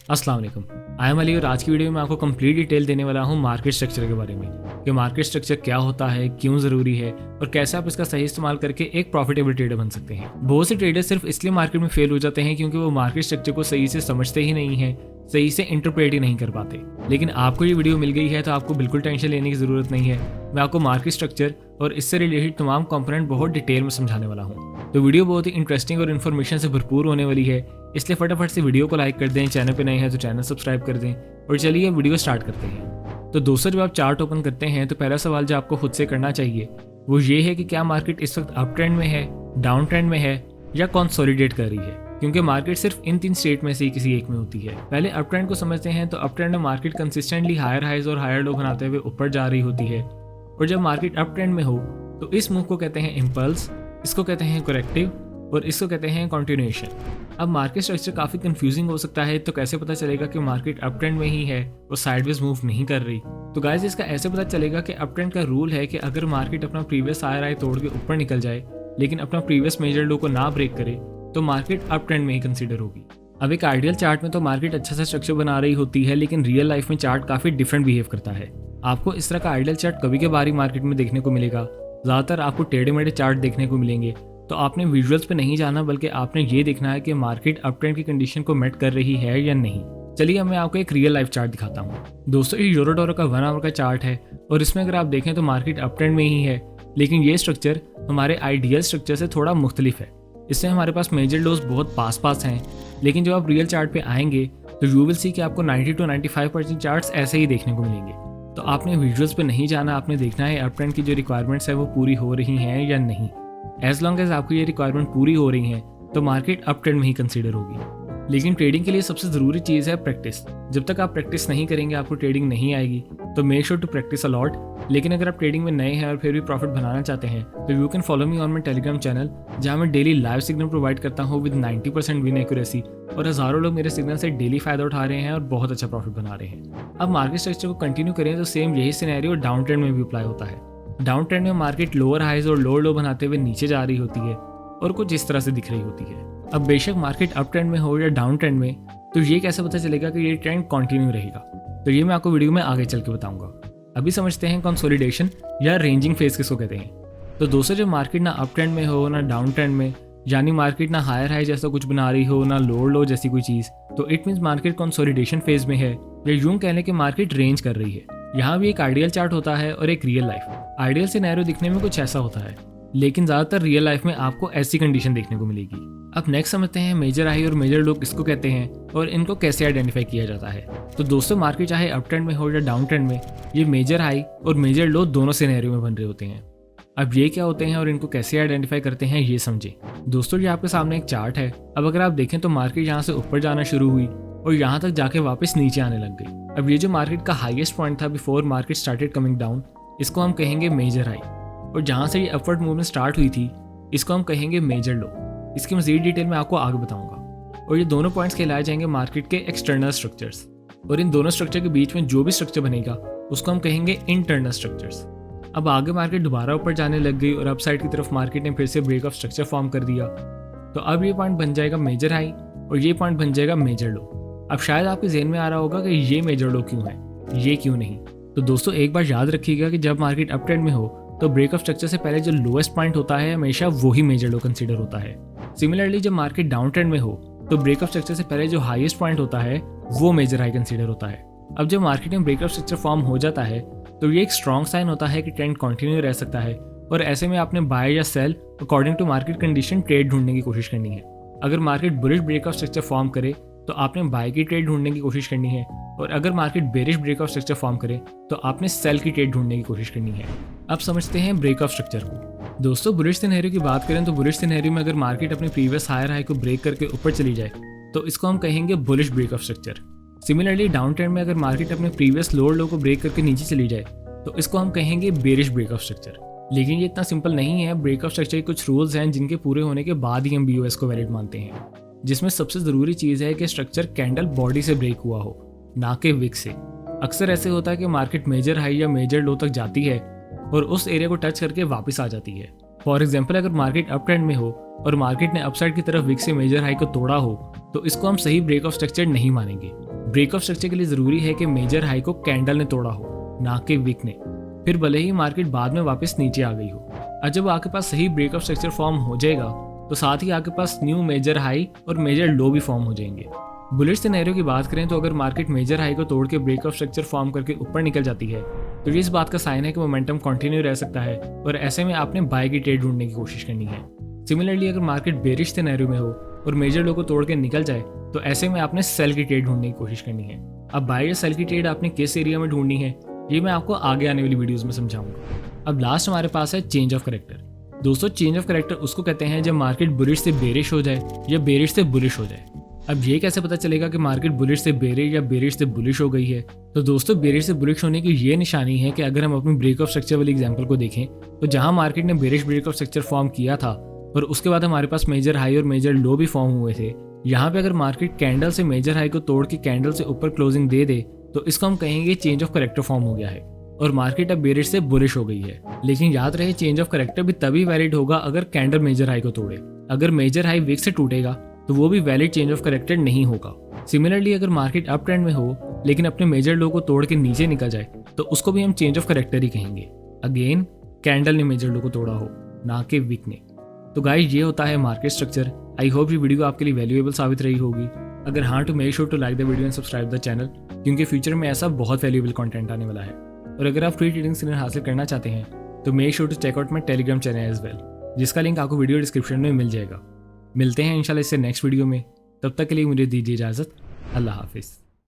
अस्सलाम वालेकुम। I am Ali और आज की वीडियो में आपको कंप्लीट डिटेल देने वाला हूँ मार्केट स्ट्रक्चर के बारे में कि मार्केट स्ट्रक्चर क्या होता है, क्यों ज़रूरी है और कैसे आप इसका सही इस्तेमाल करके एक प्रॉफिटेबल ट्रेडर बन सकते हैं। बहुत से ट्रेडर सिर्फ इसलिए मार्केट में फेल हो जाते हैं क्योंकि वो मार्केट स्ट्रक्चर को सही से समझते ही नहीं है, सही से इंटरप्रेट ही नहीं कर पाते। लेकिन आपको ये वीडियो मिल गई है तो आपको बिल्कुल टेंशन लेने की ज़रूरत नहीं है। मैं आपको मार्केट स्ट्रक्चर और इससे रिलेटेड तमाम कंपोनेंट बहुत डिटेल में समझाने वाला हूँ। तो वीडियो बहुत ही इंटरेस्टिंग और इन्फॉर्मेशन से भरपूर होने वाली है, इसलिए फटाफट से वीडियो को लाइक कर दें, चैनल पे नए हैं तो चैनल सब्सक्राइब कर दें और चलिए वीडियो स्टार्ट करते हैं। तो दोस्तों, जब आप चार्ट ओपन करते हैं तो पहला सवाल जो आपको खुद से करना चाहिए वो ये है कि क्या मार्केट इस वक्त अप ट्रेंड में है, डाउन ट्रेंड में है या कंसोलिडेट कर रही है, क्योंकि मार्केट सिर्फ इन तीन स्टेट में से ही किसी एक में होती है। पहले अप ट्रेंड को समझते हैं तो अप ट्रेंड में मार्केट कंसिस्टेंटली हायर हाइज और हायर लो बनाते हुए ऊपर जा रही होती है, और जब मार्केट अप ट्रेंड में हो तो इस मूव को कहते हैं इम्पल्स, इसको कहते हैं करेक्टिव और इसको कहते हैं कंटिन्यूएशन। अब मार्केट स्ट्रक्चर काफ़ी कंफ्यूजिंग हो सकता है, तो कैसे पता चलेगा कि मार्केट अप ट्रेंड में ही है और साइडवेज मूव नहीं कर रही? तो गाइस, इसका ऐसे पता चलेगा कि अप ट्रेंड का रूल है कि अगर मार्केट अपना प्रीवियस हायर हाई तोड़ के ऊपर निकल जाए लेकिन अपना प्रीवियस मेजर लो को ना ब्रेक करे तो मार्केट अप ट्रेंड में ही कंसीडर होगी। अब एक आइडियल चार्ट में तो मार्केट अच्छा सा स्ट्रक्चर बना रही होती है, लेकिन रियल लाइफ में चार्ट काफ़ी डिफरेंट बिहेव करता है। आपको इस तरह का आइडियल चार्ट कभी के बारी मार्केट में देखने को मिलेगा। ज़्यादातर आपको टेढ़े मेढ़े चार्ट देखने को मिलेंगे। तो आपने विजुअल्स पे नहीं जाना, बल्कि आपने ये देखना है कि मार्केट अप ट्रेंड की कंडीशन को मेट कर रही है या नहीं। चलिए मैं आपको एक रियल लाइफ चार्ट दिखाता हूँ। दोस्तों, ये यूरो डॉलर का 1 आवर का चार्ट है और इसमें अगर आप देखें तो मार्केट अप ट्रेंड में ही है, लेकिन ये स्ट्रक्चर हमारे आइडियल स्ट्रक्चर से थोड़ा मुख्तलिफ है। इससे हमारे पास मेजर लोज बहुत पास पास हैं, लेकिन जब आप रियल चार्ट पे आएंगे तो यू विल सी कि आपको 90 to 95% चार्ट्स ऐसे ही देखने को मिलेंगे। तो आपने विजुअल्स पे नहीं जाना, आपने देखना है अप ट्रेंड की जो रिक्वायरमेंट्स है वो पूरी हो रही हैं या नहीं। एज लॉन्ग एज आपको ये रिक्वायरमेंट पूरी हो रही हैं तो मार्केट अप ट्रेंड में ही कंसीडर होगी। लेकिन ट्रेडिंग के लिए सबसे ज़रूरी चीज़ है प्रैक्टिस। जब तक आप प्रैक्टिस नहीं करेंगे आपको ट्रेडिंग नहीं आएगी, तो make sure to practice a lot. लेकिन अगर आप ट्रेडिंग में नए हैं और फिर भी प्रॉफिट बनाना चाहते हैं तो you can follow me on my Telegram channel, जहाँ मैं डेली लाइव सिग्नल प्रोवाइड करता हूँ विद 90% विन एक्यूरेसी, और हज़ारों लोग मेरे सिग्नल से डेली फ़ायदा उठा रहे हैं और बहुत अच्छा प्रॉफिट बना रहे हैं। अब मार्केट स्ट्रक्चर को कंटिन्यू करें तो सेम यही सिनेरियो डाउन ट्रेंड में भी अप्लाई होता है। डाउन ट्रेंड में मार्केट लोअर हाइज और लोअर लो बनाते हुए नीचे जा रही होती है और कुछ इस तरह से दिख रही होती है। अब बेशक मार्केट अप ट्रेंड में हो या डाउन ट्रेंड में, तो ये कैसे पता चलेगा कि ये ट्रेंड कंटिन्यू रहेगा? तो ये मैं आपको वीडियो में आगे चल के बताऊंगा। अभी समझते हैं कंसोलिडेशन या रेंजिंग फेज किसको कहते हैं। तो दोस्तों, जब मार्केट ना अप ट्रेंड में हो ना डाउन ट्रेंड में, यानी मार्केट ना हायर हाई जैसा कुछ बना रही हो ना लोअर लो जैसी कोई चीज़, तो it means market consolidation phase में है, या यूं कह लें कि मार्केट रेंज कर रही है। यहाँ भी एक आइडियल चार्ट होता है और एक रियल लाइफ। आइडियल सिनेरियो दिखने में कुछ ऐसा होता है, लेकिन ज़्यादातर रियल लाइफ में आपको ऐसी कंडीशन देखने को मिलेगी। अब नेक्स्ट समझते हैं मेजर हाई और मेजर लो किसको कहते हैं और इनको कैसे आइडेंटिफाई किया जाता है। तो दोस्तों, मार्केट चाहे अप ट्रेंड में हो या डाउन ट्रेंड में, ये मेजर हाई और मेजर लो दोनों सिनेरियो में बन रहे होते हैं। अब ये क्या होते हैं और इनको कैसे आइडेंटिफाई करते हैं ये समझें। दोस्तों, ये आपके सामने एक चार्ट है। अब अगर आप देखें तो मार्केट यहाँ से ऊपर जाना शुरू हुई और यहाँ तक जाके वापस नीचे आने लग गई। अब ये जो मार्केट का हाईएस्ट पॉइंट था before market started coming down, इसको हम कहेंगे मेजर हाई, और जहाँ से ये अपवर्ड मूवमेंट स्टार्ट हुई थी इसको हम कहेंगे मेजर लो। इसकी मज़ीद डिटेल मैं आपको आगे बताऊंगा। और ये दोनों पॉइंट्स कहलाए जाएंगे मार्केट के एक्सटर्नल स्ट्रक्चर्स, और इन दोनों स्ट्रक्चर के बीच में जो भी स्ट्रक्चर बनेगा उसको हम कहेंगे इंटरनल स्ट्रक्चर्स। अब आगे मार्केट दोबारा ऊपर जाने लग गई और अप साइड की तरफ मार्केट ने फिर से ब्रेक ऑफ स्ट्रक्चर फॉर्म कर दिया, तो अब ये पॉइंट बन जाएगा मेजर हाई और ये पॉइंट बन जाएगा मेजर लो। अब शायद आपके ज़हन में आ रहा होगा कि ये मेजर लो क्यों है, ये क्यों नहीं। तो दोस्तों, एक बार याद रखिएगा कि जब मार्केट अप ट्रेंड में हो तो ब्रेक ऑफ स्ट्रक्चर से पहले जो लोएस्ट पॉइंट होता है हमेशा वही मेजर लो कंसीडर होता है। सिमिलरली जब मार्केट डाउन ट्रेंड में हो तो ब्रेक ऑफ स्ट्रक्चर से पहले जो हाईएस्ट पॉइंट होता है वो मेजर हाई कंसीडर होता है। अब जब मार्केट में ब्रेक ऑफ स्ट्रक्चर फॉर्म हो जाता है तो ये एक स्ट्रॉन्ग साइन होता है कि ट्रेंड कंटिन्यू रह सकता है, और ऐसे में आपने बाय या sell according to market condition trade ढूंढने की कोशिश करनी है। अगर market bullish break of structure form करे तो आपने बाय की ट्रेड ढूंढने की कोशिश करनी है, और अगर market bearish break of structure form करे तो आपने सेल की ट्रेड ढूंढने की कोशिश करनी है। अब समझते हैं ब्रेक ऑफ स्ट्रक्चर को। दोस्तों, बुलिश सिनेरियो की बात करें तो बुलिश सिनेरियो में अगर मार्केट अपने प्रीवियस हायर हाई को ब्रेक करके ऊपर चली जाए तो इसको हम कहेंगे bullish break of structure. Similarly down trend में अगर मार्केट अपने प्रीवियस लोअर लो को ब्रेक करके नीचे चली जाए तो इसको हम कहेंगे बेरिश ब्रेक ऑफ स्ट्रक्चर। लेकिन ये इतना सिंपल नहीं है। ब्रेक ऑफ स्ट्रक्चर के कुछ रूल्स हैं जिनके पूरे होने के बाद ही हम BOS को वैलिड मानते हैं, जिसमें सबसे ज़रूरी चीज़ है कि स्ट्रक्चर कैंडल बॉडी से ब्रेक हुआ हो, ना कि विक से। अक्सर ऐसे होता है कि मार्केट मेजर हाई या मेजर लो तक जाती है और उस एरिया को टच करके वापस आ जाती है। फॉर एग्जाम्पल, अगर मार्केट अप ट्रेंड में हो और मार्केट ने अपसाइड की तरफ विक से मेजर हाई को तोड़ा हो तो इसको हम सही ब्रेक ऑफ स्ट्रक्चर नहीं मानेंगे। ब्रेक ऑफ स्ट्रक्चर के लिए ज़रूरी है कि मेजर हाई को कैंडल ने तोड़ा हो, ना कि विक ने, फिर भले ही मार्केट बाद में वापस नीचे आ गई हो। और जब आपके पास सही ब्रेक ऑफ स्ट्रक्चर फॉर्म हो जाएगा तो साथ ही आपके पास न्यू मेजर हाई और मेजर लो भी फॉर्म हो जाएंगे। बुलिश सिनेरियो की बात करें तो अगर मार्केट मेजर हाई को तोड़ के ब्रेक ऑफ स्ट्रक्चर फॉर्म करके ऊपर निकल जाती है तो ये इस बात का साइन है कि मोमेंटम कंटिन्यू रह सकता है और ऐसे में आपने बाय की ट्रेड ढूंढने की कोशिश करनी है। सिमिलरली अगर मार्केट बेरिश सिनेरियो में हो और मेजर लो को तोड़ के निकल जाए तो ऐसे में आपने सेल की ट्रेड ढूंढने की कोशिश करनी है। अब बाय या सेल की ट्रेड आपने किस एरिया में ढूंढनी है ये मैं आपको आगे आने वाली वीडियोस में समझाऊंगा। अब लास्ट हमारे पास है चेंज ऑफ करेक्टर। दोस्तों चेंज ऑफ करेक्टर उसको कहते हैं जब मार्केट बुलिश से बेरिश हो जाए या बेरिश से बुलिश हो जाए। अब ये कैसे पता चलेगा कि मार्केट बुलिश से बेरिश या बेरिश से बुलिश हो गई है? तो दोस्तों बेरिश से बुलिश होने की ये निशानी है कि अगर हम अपनी ब्रेक ऑफ स्ट्रक्चर वाली एग्जांपल को देखें तो जहां मार्केट ने bearish break of structure form किया था और उसके बाद हमारे पास मेजर हाई और मेजर लो भी फॉर्म हुए थे, यहाँ पे अगर मार्केट कैंडल से मेजर हाई को तोड़ के कैंडल से ऊपर क्लोजिंग दे दे तो इसको हम कहेंगे चेंज ऑफ करेक्टर फॉर्म हो गया है और मार्केट अब बेरिश से बुलिश हो गई है। लेकिन याद रहे चेंज ऑफ करेक्टर भी तभी वैलिड होगा अगर कैंडल मेजर हाई को तोड़े। अगर मेजर हाई विक से टूटेगा तो वो भी वैलिड चेंज ऑफ करेक्टर नहीं होगा। सिमिलरली अगर मार्केट अप ट्रेंड में हो लेकिन अपने मेजर लो को तोड़ के नीचे निकल जाए तो उसको भी हम चेंज ऑफ करेक्टर ही कहेंगे। अगेन कैंडल ने मेजर लो को तोड़ा हो, ना कि विक ने। तो गाइस ये होता है मार्केट स्ट्रक्चर। आई होप ये वीडियो आपके लिए वैल्यूएबल साबित रही होगी। अगर हाँ तो make sure to like the video and subscribe the channel, क्योंकि फ्यूचर में ऐसा बहुत वैल्यूएबल कंटेंट आने वाला है। और अगर आप फ्री ट्रेडिंग सिग्नल हासिल करना चाहते हैं तो make sure to check out my Telegram channel as well, जिसका लिंक आपको वीडियो डिस्क्रिप्शन में मिल जाएगा। मिलते हैं इंशाल्लाह इससे नेक्स्ट वीडियो में, तब तक के लिए मुझे दीजिए इजाज़त। अल्लाह हाफिज़।